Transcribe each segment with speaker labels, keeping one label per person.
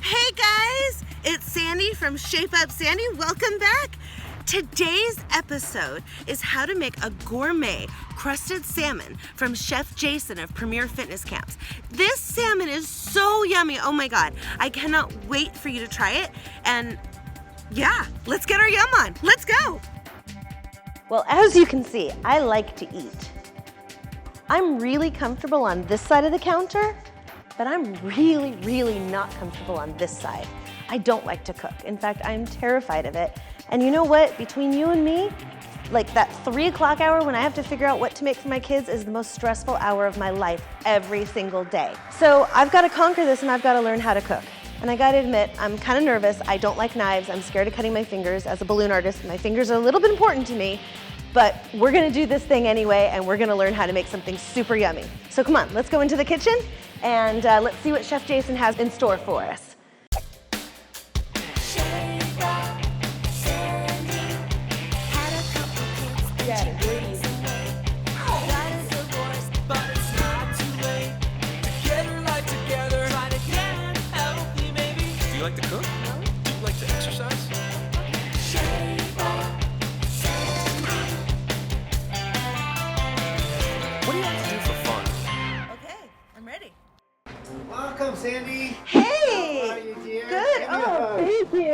Speaker 1: Hey guys, it's Sandy from Up Sandi. Welcome back. Today's episode is how to make a gourmet crusted salmon from Chef Jason of Premier Fitness Camps. This salmon is so yummy. Oh my God. I cannot wait for you to try it. And yeah, let's get our yum on. Let's go. Well, as you can see, I like to eat. I'm really comfortable on this side of the counter, but I'm really not comfortable on this side. I don't like to cook. In fact, I'm terrified of it. And you know what? Between you and me, like that 3 o'clock hour when I have to figure out what to make for my kids is the most stressful hour of my life every single day. So I've got to conquer this and I've got to learn how to cook. And I got to admit, I'm kind of nervous. I don't like knives. I'm scared of cutting my fingers. As a balloon artist, my fingers are a little bit important to me. But we're gonna do this thing anyway, and we're gonna learn how to make something super yummy. So come on, let's go into the kitchen, and let's see what Chef Jason has in store for us.
Speaker 2: Do you like to cook? No. Do you like to exercise? What do you like to do for fun?
Speaker 1: Okay, I'm ready.
Speaker 3: Welcome, Sandy.
Speaker 1: Hey!
Speaker 3: How are you, dear?
Speaker 1: Good. Oh, thank you.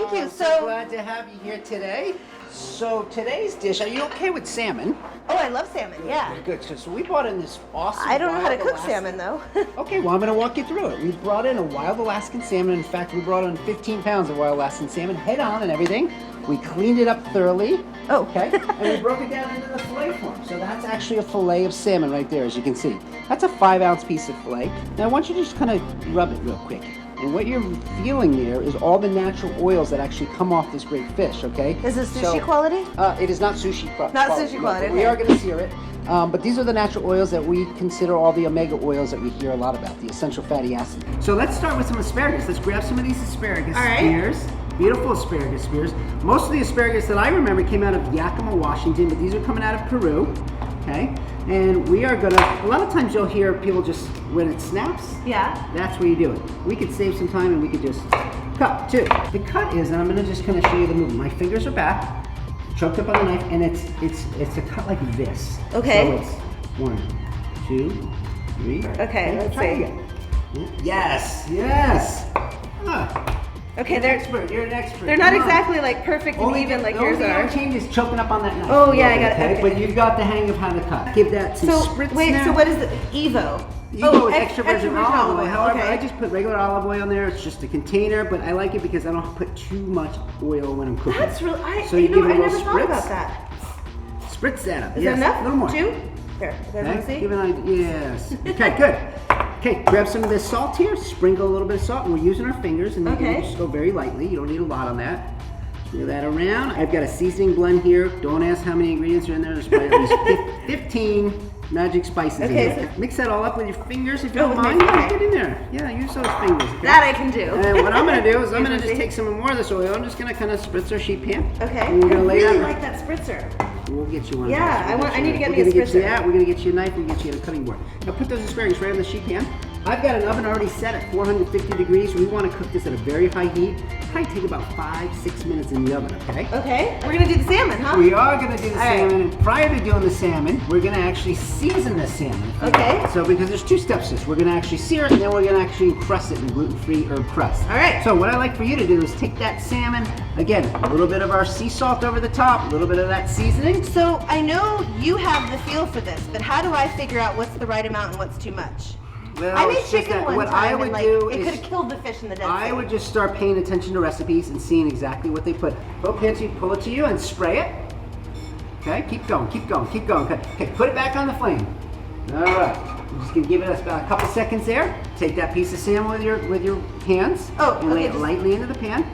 Speaker 1: Thank you.
Speaker 3: So glad to have you here today. So today's dish, are you okay with salmon?
Speaker 1: Oh, I love salmon. Yeah.
Speaker 3: Good. So we brought in this awesome.
Speaker 1: I don't know how to
Speaker 3: wild
Speaker 1: cook
Speaker 3: Alaskan-
Speaker 1: salmon though.
Speaker 3: Okay, well I'm going to walk you through it. We brought in a wild Alaskan salmon. In fact, we brought in 15 pounds of wild Alaskan salmon, head on and everything. We cleaned it up thoroughly.
Speaker 1: Oh.
Speaker 3: Okay. And we broke it down into the fillet form. So that's actually a fillet of salmon right there, as you can see. That's a 5-ounce piece of fillet. Now I want you to just kind of rub it real quick. And what you're feeling there is all the natural oils that actually come off this great fish, okay?
Speaker 1: Is this sushi quality?
Speaker 3: It is not sushi quality.
Speaker 1: Not sushi quality,
Speaker 3: We
Speaker 1: okay.
Speaker 3: are going to sear it. But these are the natural oils that we consider all the omega oils that we hear a lot about, the essential fatty acids. So let's start with some asparagus. Let's grab some of these asparagus
Speaker 1: All right.
Speaker 3: spears. Beautiful asparagus spears. Most of the asparagus that I remember came out of Yakima, Washington, but these are coming out of Peru. Okay? And we are gonna, a lot of times you'll hear people just, when it snaps,
Speaker 1: Yeah.
Speaker 3: that's where you do it. We could save some time and we could just cut too. The cut is, and I'm gonna just kind of show you the movement. My fingers are back, choked up on the knife, and it's a cut like this.
Speaker 1: Okay.
Speaker 3: So it's 1, 2, 3.
Speaker 1: Okay, let's
Speaker 3: try
Speaker 1: see.
Speaker 3: again. Yes. Ah,
Speaker 1: Okay,
Speaker 3: you're an expert. You're an expert.
Speaker 1: they're not
Speaker 3: Come on.
Speaker 1: exactly like perfect and even like yours
Speaker 3: The
Speaker 1: are.
Speaker 3: only change is choking up on that knife.
Speaker 1: Oh, yeah, I got it.
Speaker 3: Okay,
Speaker 1: Okay.
Speaker 3: but you've got the hang of how to cut. Give that some
Speaker 1: So
Speaker 3: spritz
Speaker 1: wait,
Speaker 3: now.
Speaker 1: so what is the Evo?
Speaker 3: You with extra virgin olive oil. However,
Speaker 1: Okay.
Speaker 3: I just put regular olive oil in there. It's just a container, but I like it because I don't put too much oil when I'm cooking.
Speaker 1: That's really.
Speaker 3: So you give it
Speaker 1: I
Speaker 3: a little
Speaker 1: never thought
Speaker 3: spritz.
Speaker 1: about that.
Speaker 3: Spritz that up.
Speaker 1: Is
Speaker 3: Yes,
Speaker 1: that enough?
Speaker 3: a little more.
Speaker 1: 2? There. You guys want to
Speaker 3: Okay,
Speaker 1: see?
Speaker 3: give an idea. Yes. Okay, good. Okay, grab some of this salt here. Sprinkle a little bit of salt, and we're using our fingers, and you
Speaker 1: Okay.
Speaker 3: can just go very lightly. You don't need a lot on that. Smear that around. I've got a seasoning blend here. Don't ask how many ingredients are in there. There's probably at least 15 magic spices in
Speaker 1: Okay,
Speaker 3: there. Mix that all up with your fingers if you
Speaker 1: Oh,
Speaker 3: don't
Speaker 1: with my
Speaker 3: mind. Yeah,
Speaker 1: fingers.
Speaker 3: get in there. Yeah, use those fingers. Okay?
Speaker 1: That I can do.
Speaker 3: And what I'm going to do is I'm going to
Speaker 1: Easy.
Speaker 3: just take some more of this oil. I'm just going to kind of spritz our sheet pan.
Speaker 1: Okay.
Speaker 3: And we're going to
Speaker 1: I
Speaker 3: lay
Speaker 1: really
Speaker 3: it
Speaker 1: like that spritzer.
Speaker 3: We'll get you one.
Speaker 1: Yeah,
Speaker 3: of those.
Speaker 1: I need to get
Speaker 3: We're
Speaker 1: me a
Speaker 3: gonna get you
Speaker 1: spritzer.
Speaker 3: that. We're gonna get you a knife. We'll get you a cutting board. Now put those asparagus right on the sheet pan. I've got an oven already set at 450 degrees. We want to cook this at a very high heat. Probably take about 5-6 minutes in the oven. Okay.
Speaker 1: Okay. We're gonna do the salmon, huh?
Speaker 3: We are going to do the
Speaker 1: All right.
Speaker 3: salmon, and prior to doing the salmon, we're going to actually season the salmon.
Speaker 1: Okay.
Speaker 3: So because there's 2 steps to this, we're going to actually sear it, and then we're going to actually crust it in gluten-free herb crust.
Speaker 1: All right.
Speaker 3: So what I like for you to do is take that salmon, again, a little bit of our sea salt over the top, a little bit of that seasoning.
Speaker 1: So I know you have the feel for this, but how do I figure out what's the right amount and what's too much?
Speaker 3: Well,
Speaker 1: I made
Speaker 3: it's just
Speaker 1: chicken
Speaker 3: that
Speaker 1: one
Speaker 3: what
Speaker 1: time
Speaker 3: I would
Speaker 1: and like
Speaker 3: do
Speaker 1: it
Speaker 3: is
Speaker 1: could have killed the fish in the Dead Sea.
Speaker 3: I would just start paying attention to recipes and seeing exactly what they put. Go Pansy, pull it to you and spray it. Okay, keep going, keep going, keep going. Okay, put it back on the flame. All right, I'm just gonna give it about a couple seconds there. Take that piece of salmon with your hands and lay it lightly into the pan.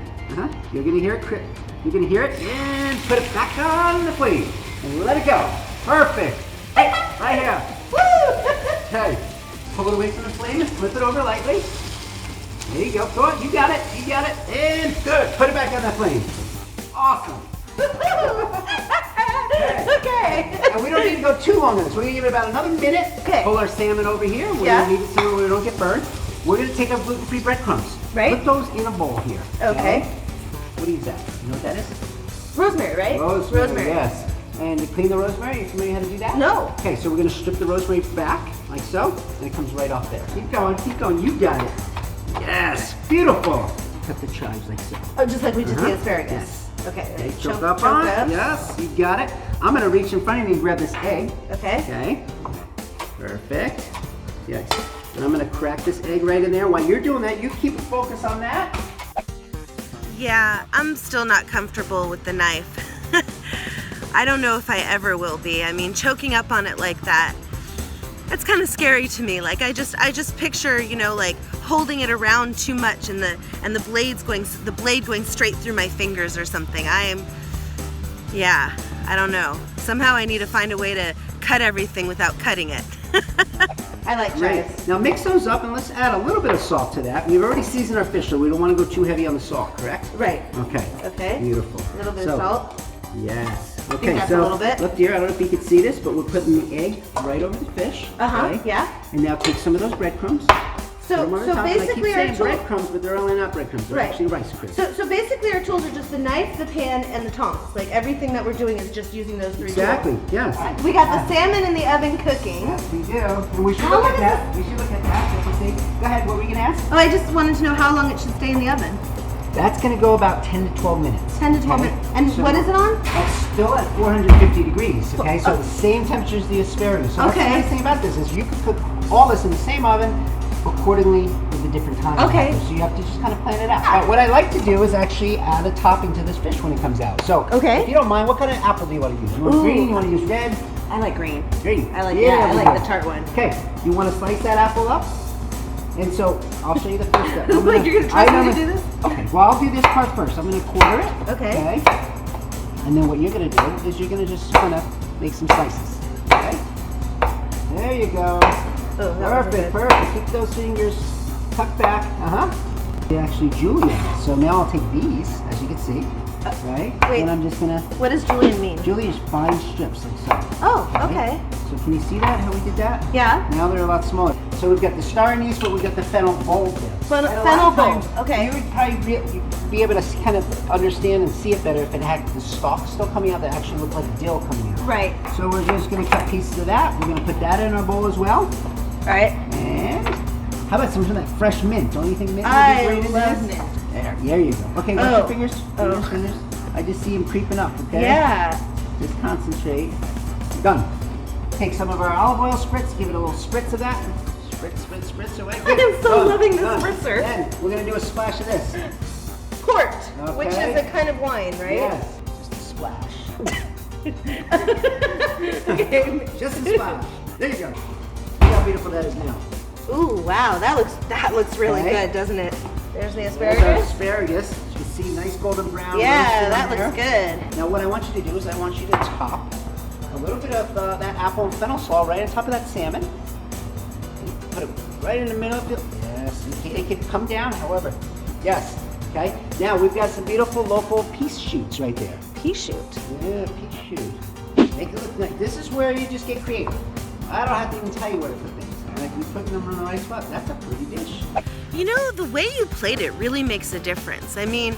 Speaker 3: You're gonna hear it. You're gonna hear it, and put it back on the flame and let it go. Perfect. Hey, right here.
Speaker 1: Woo!
Speaker 3: Okay. Pull it away from the flame and flip it over lightly. There you go. Go on. You got it. You got it. And good. Put it back on that flame. Awesome.
Speaker 1: Okay.
Speaker 3: And we don't need to go too long on this. We're going to give it about another minute.
Speaker 1: Okay.
Speaker 3: Pull our salmon over here. We're going to leave it so we don't get burned. We're going to take our gluten-free breadcrumbs.
Speaker 1: Right.
Speaker 3: Put those in a bowl here.
Speaker 1: Okay.
Speaker 3: What is that? You know what that is?
Speaker 1: Rosemary, right?
Speaker 3: Rosemary. Yes. And to clean the rosemary, you familiar how to do that?
Speaker 1: No.
Speaker 3: Okay, so we're gonna strip the rosemary back, like so, and it comes right off there. Keep going, you got it. Yes, beautiful. Cut the chives like so.
Speaker 1: Oh, just like we did the
Speaker 3: Uh-huh.
Speaker 1: asparagus.
Speaker 3: Yes.
Speaker 1: Okay.
Speaker 3: Choke up on it. Yes, you got it. I'm gonna reach in front of you and grab this egg.
Speaker 1: Okay.
Speaker 3: Okay. Perfect. Yes. And I'm gonna crack this egg right in there. While you're doing that, you keep a focus on that.
Speaker 1: Yeah, I'm still not comfortable with the knife. I don't know if I ever will be. I mean, choking up on it like that, it's kind of scary to me. Like I just picture, you know, like holding it around too much and the blade going straight through my fingers or something. I don't know. Somehow I need to find a way to cut everything without cutting it. I like chives.
Speaker 3: Right. Now mix those up and let's add a little bit of salt to that. We've already seasoned our fish, so we don't want to go too heavy on the salt, correct?
Speaker 1: Right.
Speaker 3: Okay.
Speaker 1: Okay.
Speaker 3: Beautiful.
Speaker 1: A little bit of salt.
Speaker 3: Yes.
Speaker 1: I
Speaker 3: Okay,
Speaker 1: think that's
Speaker 3: so
Speaker 1: a little bit.
Speaker 3: look dear, I don't know if you can see this, but we're putting the egg right over the fish. Okay?
Speaker 1: Yeah.
Speaker 3: And now take some of those breadcrumbs.
Speaker 1: So basically our tools,
Speaker 3: breadcrumbs, but they're only not breadcrumbs. They're
Speaker 1: Right.
Speaker 3: actually Rice Krispies.
Speaker 1: so basically our tools are just the knife, the pan, and the tongs. Like everything that we're doing is just using those three
Speaker 3: Exactly.
Speaker 1: tools.
Speaker 3: Yes.
Speaker 1: We got the salmon in the oven cooking.
Speaker 3: Yes, we do. And we should
Speaker 1: How
Speaker 3: look
Speaker 1: long
Speaker 3: at
Speaker 1: is
Speaker 3: that. We should look at that. Let's see. Go ahead. What were you gonna ask?
Speaker 1: Oh, I just wanted to know how long it should stay in the oven.
Speaker 3: That's gonna go about 10 to 12 minutes.
Speaker 1: 10 to 12
Speaker 3: okay?
Speaker 1: minutes. And
Speaker 3: So
Speaker 1: what is it on?
Speaker 3: That's still at 450 degrees. Okay, so the same temperature as the asparagus. So that's the
Speaker 1: Okay.
Speaker 3: nice thing about this is you can cook all this in the same oven accordingly with the different times.
Speaker 1: Okay.
Speaker 3: So you have to just kind of plan it out. What I like to do is actually add a topping to this fish when it comes out. So
Speaker 1: Okay.
Speaker 3: if you don't mind, what kind of apple do you want to use? You want green? You want to use red?
Speaker 1: I like green.
Speaker 3: Green.
Speaker 1: I like
Speaker 3: good.
Speaker 1: the tart one.
Speaker 3: Okay, you want to slice that apple up? And so I'll show you the first step.
Speaker 1: Like you're gonna trust me to do this?
Speaker 3: Okay, well I'll do this part first. I'm gonna quarter it.
Speaker 1: Okay.
Speaker 3: And then what you're gonna do is you're gonna just kind of make some slices. Okay. There you go.
Speaker 1: Oh, that wasn't good.
Speaker 3: Perfect. Keep those fingers tucked back. They're actually Julian. So now I'll take these, as you can see. Right?
Speaker 1: wait.
Speaker 3: And I'm just gonna.
Speaker 1: What does julienne mean?
Speaker 3: Julian is fine strips like so.
Speaker 1: Oh, okay.
Speaker 3: So can you see that, how we did that?
Speaker 1: Yeah.
Speaker 3: Now they're a lot smaller. So we've got the star anise, but we've got the fennel bulb there.
Speaker 1: Fennel
Speaker 3: And a lot of
Speaker 1: bulb,
Speaker 3: times,
Speaker 1: okay.
Speaker 3: You would probably you'd be able to kind of understand and see it better if it had the stalk still coming out that actually looked like dill coming out.
Speaker 1: Right.
Speaker 3: So we're just going to cut pieces of that. We're going to put that in our bowl as well.
Speaker 1: All right.
Speaker 3: And how about some of that fresh mint? Don't you think mint would be
Speaker 1: I
Speaker 3: great in
Speaker 1: love
Speaker 3: this?
Speaker 1: mint.
Speaker 3: There you go. Okay, watch
Speaker 1: Oh.
Speaker 3: your fingers. Fingers. I just see them creeping up, okay?
Speaker 1: Yeah.
Speaker 3: Just concentrate. Done. Take some of our olive oil spritz, give it a little spritz of that. Spritz away. Good.
Speaker 1: I'm so
Speaker 3: Done.
Speaker 1: loving this
Speaker 3: Done.
Speaker 1: spritzer.
Speaker 3: Then we're gonna do a splash of this.
Speaker 1: Port, which
Speaker 3: Okay.
Speaker 1: is a kind of wine, right?
Speaker 3: Yes. Just a splash.
Speaker 1: Okay.
Speaker 3: Just a splash. There you go. See how beautiful that is now.
Speaker 1: Ooh, wow, that looks really
Speaker 3: Okay.
Speaker 1: good, doesn't it? There's the
Speaker 3: There's our
Speaker 1: asparagus.
Speaker 3: asparagus. You can see nice golden brown.
Speaker 1: Yeah,
Speaker 3: roasted
Speaker 1: that
Speaker 3: on
Speaker 1: looks
Speaker 3: there.
Speaker 1: good.
Speaker 3: Now what I want you to do is I want you to top a little bit of that apple and fennel salt right on top of that salmon. And put it right in the middle of it. Yes, it can come down however. Yes, okay. Now we've got some beautiful local peas shoots right there.
Speaker 1: Pea shoot.
Speaker 3: Yeah, peas shoot. Make it look nice. This is where you just get creative. I don't have to even tell you where to put things. Like we put them in the right spot. That's a pretty dish.
Speaker 1: You know, the way you plate it really makes a difference. I mean,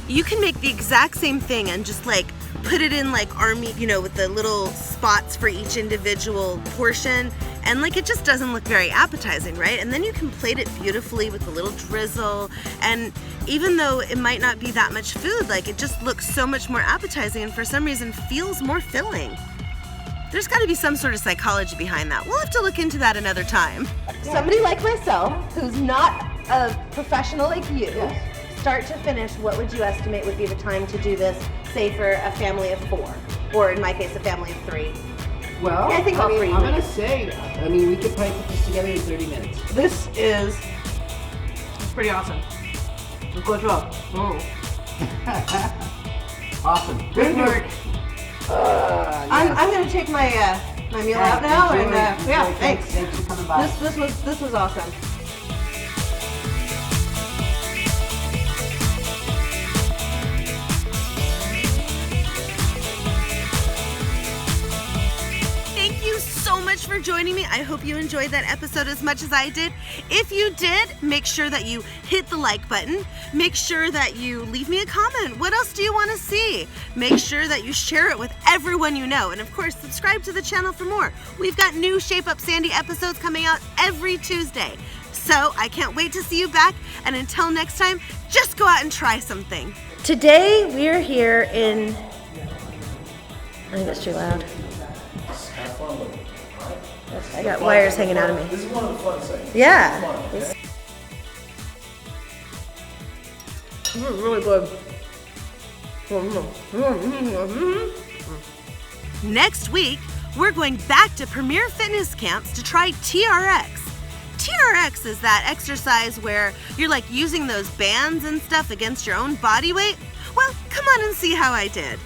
Speaker 1: you can make the exact same thing and just like put it in like army, you know, with the little spots for each individual portion, and like it just doesn't look very appetizing, right? And then you can plate it beautifully with a little drizzle, and even though it might not be that much food, like it just looks so much more appetizing and for some reason feels more filling. There's got to be some sort of psychology behind that. We'll have to look into that another time. Somebody like myself, who's not a professional like you, start to finish, what would you estimate would be the time to do this, say for a family of 4, or in my case, a family of 3?
Speaker 3: Well,
Speaker 1: Yeah, I think all three
Speaker 3: I'm
Speaker 1: would.
Speaker 3: gonna say, we could probably put this together in 30 minutes.
Speaker 1: This is pretty awesome. Good job.
Speaker 3: Awesome. Good work.
Speaker 1: I'm gonna take my my meal out now, and yeah, thanks.
Speaker 3: Thanks for coming by.
Speaker 1: This was awesome. Thank you so much for joining me. I hope you enjoyed that episode as much as I did. If you did, make sure that you hit the like button. Make sure that you leave me a comment. What else do you want to see? Make sure that you share it with everyone you know. And of course, subscribe to the channel for more. We've got new Shape Up Sandy episodes coming out every Tuesday. So I can't wait to see you back. And until next time, just go out and try something. Today we're here in... I think that's too loud.
Speaker 2: Have fun with it. All right?
Speaker 1: I got wires hanging out of me.
Speaker 2: This is one of the fun things.
Speaker 1: Yeah.
Speaker 2: Fun, okay?
Speaker 1: This is really good. Next week, we're going back to Premier Fitness Camps to try TRX. TRX is that exercise where you're like using those bands and stuff against your own body weight. Well, come on and see how I did.